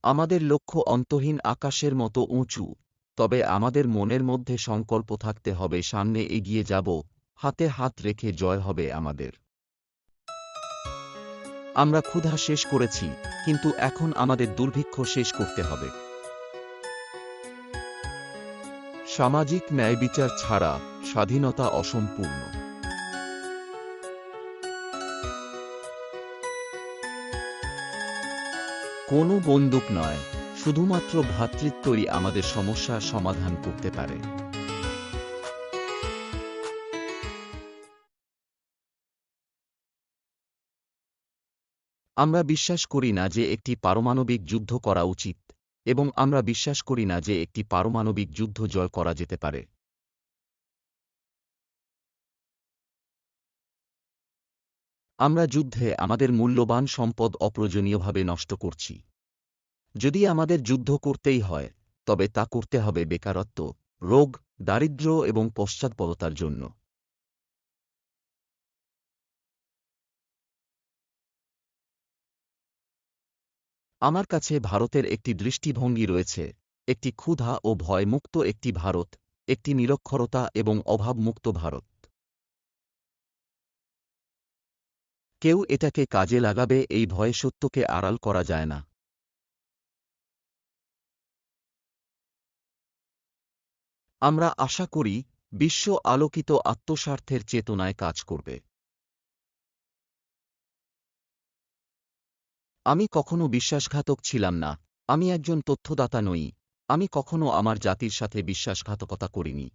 আমাদের লক্ষ্য অন্তহীন আকাশের মতো উঁচু, তবে আমাদের মনের মধ্যে সংকল্প থাকতে হবে সামনে এগিয়ে যাব, হাতে হাত রেখে জয় হবে আমাদের। আমরা ক্ষুধা শেষ করেছি, কিন্তু এখন আমাদের দুর্ভিক্ষ শেষ করতে হবে। সামাজিক ন্যায়বিচার ছাড়া স্বাধীনতা অসম্পূর্ণ। কোনো বন্দুক নয়, শুধুমাত্র ভ্রাতৃত্বই আমাদের সমস্যার সমাধান করতে পারে। আমরা বিশ্বাস করি না যে একটি পারমাণবিক যুদ্ধ করা উচিত, এবং আমরা বিশ্বাস করি না যে একটি পারমাণবিক যুদ্ধ জয় করা যেতে পারে। আমরা যুদ্ধে আমাদের মূল্যবান সম্পদ অপ্রয়োজনীয়ভাবে নষ্ট করছি। যদি আমাদের যুদ্ধ করতেই হয়, তবে তা করতে হবে বেকারত্ব, রোগ, দারিদ্র্য এবং পশ্চাৎপদতার জন্য। আমার কাছে ভারতের একটি দৃষ্টিভঙ্গি রয়েছে, একটি ক্ষুধা ও ভয়মুক্ত একটি ভারত, একটি নিরক্ষরতা এবং অভাবমুক্ত ভারত। কেউ এটাকে কাজে লাগাবে এই ভয়ে সত্যকে আড়াল করা যায় না। আমরা আশা করি বিশ্ব আলোকিত আত্মস্বার্থের চেতনায় কাজ করবে। আমি কখনো বিশ্বাসঘাতক ছিলাম না, আমি একজন তথ্যদাতা নই, আমি কখনো আমার জাতির সাথে বিশ্বাসঘাতকতা করিনি।